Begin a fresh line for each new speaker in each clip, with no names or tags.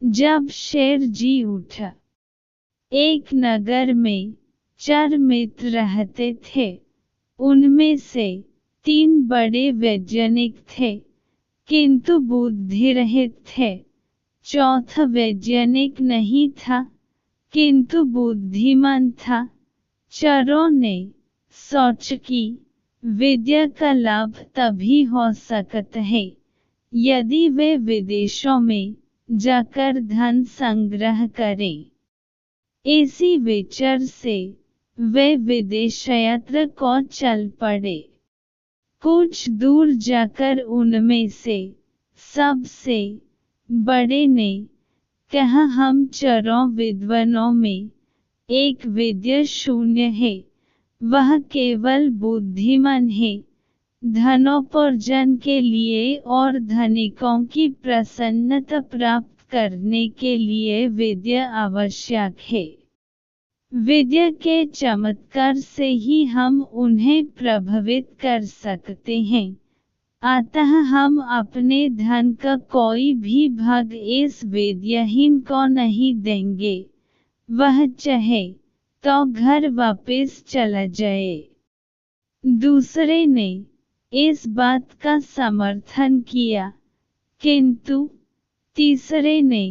जब शेर जी उठा। एक नगर में 4 मित्र रहते थे। उनमें से 3 बड़े वैज्ञानिक थे, किंतु बुद्धिरहित थे। चौथा वैज्ञानिक नहीं था, किंतु बुद्धिमान था। चारों ने सोचा कि विद्या का लाभ तभी हो सकता है यदि वे विदेशों में जाकर धन संग्रह करें। इसी विचार से वे विदेश यात्रा को चल पड़े। कुछ दूर जाकर उनमें से सबसे बड़े ने कहा, हम चारों विद्वानों में एक विद्या शून्य है, वह केवल बुद्धिमान है। धनोपार्जन के लिए और धनिकों की प्रसन्नता प्राप्त करने के लिए विद्या आवश्यक है। विद्या के चमत्कार से ही हम उन्हें प्रभावित कर सकते हैं। अतः हम अपने धन का कोई भी भाग इस विद्याहीन को नहीं देंगे, वह चाहे तो घर वापस चला जाए। दूसरे ने इस बात का समर्थन किया, किंतु तीसरे ने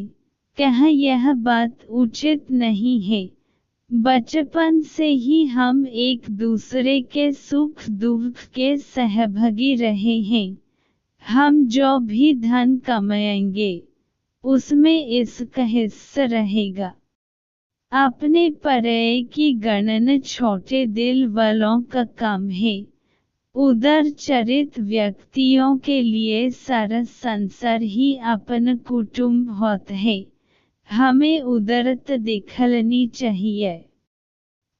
कहा, यह बात उचित नहीं है। बचपन से ही हम एक दूसरे के सुख दुख के सहभागी रहे हैं। हम जो भी धन कमाएंगे उसमें इसका हिस्सा रहेगा। अपने पराये की गणना छोटे दिल वालों का काम है। उदार चरित व्यक्तियों के लिए सारा संसार ही अपना कुटुंब होता है। हमें उदारता दिखानी चाहिए।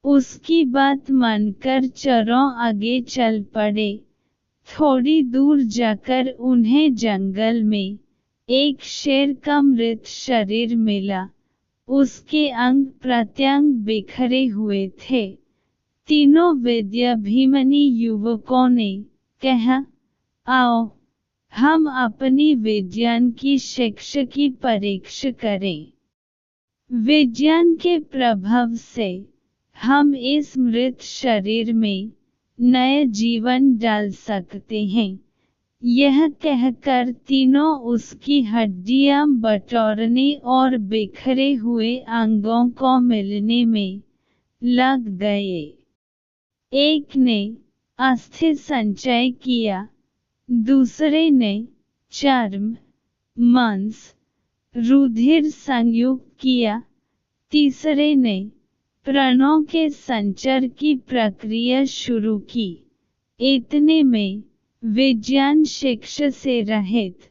उसकी बात मानकर चारों आगे चल पड़े। थोड़ी दूर जाकर उन्हें जंगल में एक शेर का मृत शरीर मिला। उसके अंग प्रत्यंग बिखरे हुए थे। तीनों विद्याभिमानी युवकों ने कहा, आओ हम अपनी विज्ञान की शिक्षा की परीक्षा करें। विज्ञान के प्रभाव से हम इस मृत शरीर में नया जीवन डाल सकते हैं। यह कहकर तीनों उसकी हड्डियां बटोरने और बिखरे हुए अंगों को मिलने में लग गए। एक ने अस्थि संचय किया, दूसरे ने चर्म, मांस, रुधिर संयुक्त किया, तीसरे ने प्राणों के संचार की प्रक्रिया शुरू की। इतने में विज्ञान शिक्षा से रहित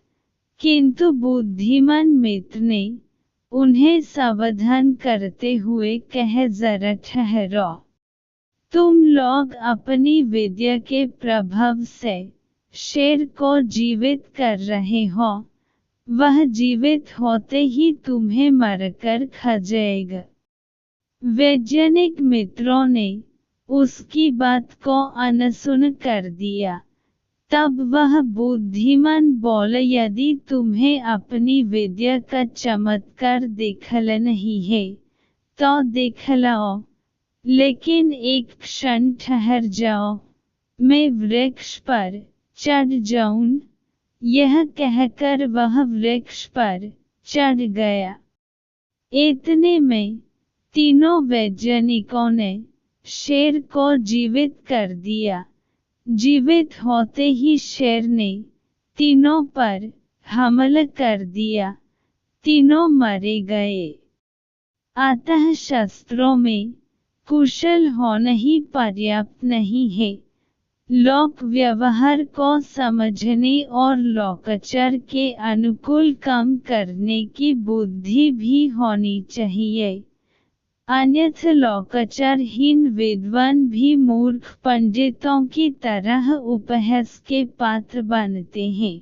किंतु बुद्धिमान मित्र ने उन्हें सावधान करते हुए कहा, जरा ठहरो। तुम लोग अपनी विद्या के प्रभाव से शेर को जीवित कर रहे हो। वह जीवित होते ही तुम्हें मारकर खा जाएगा। वैज्ञानिक मित्रों ने उसकी बात को अनसुना कर दिया। तब वह बुद्धिमान बोला, यदि तुम्हें अपनी विद्या का चमत्कार दिखलाना ही है तो दिखलाओ, लेकिन एक क्षण ठहर जाओ, मैं वृक्ष पर चढ़ जाऊं। यह कहकर वह वृक्ष पर चढ़ गया। इतने में तीनों वैज्ञानिकों ने शेर को जीवित कर दिया। जीवित होते ही शेर ने तीनों पर हमला कर दिया। तीनों मारे गए। अतः शास्त्रों में कुशल होना ही पर्याप्त नहीं है, लोक व्यवहार को समझने और लोकाचार के अनुकूल काम करने की बुद्धि भी होनी चाहिए। अन्यथा लोकाचारहीन विद्वान भी मूर्ख पंडितों की तरह उपहास के पात्र बनते हैं।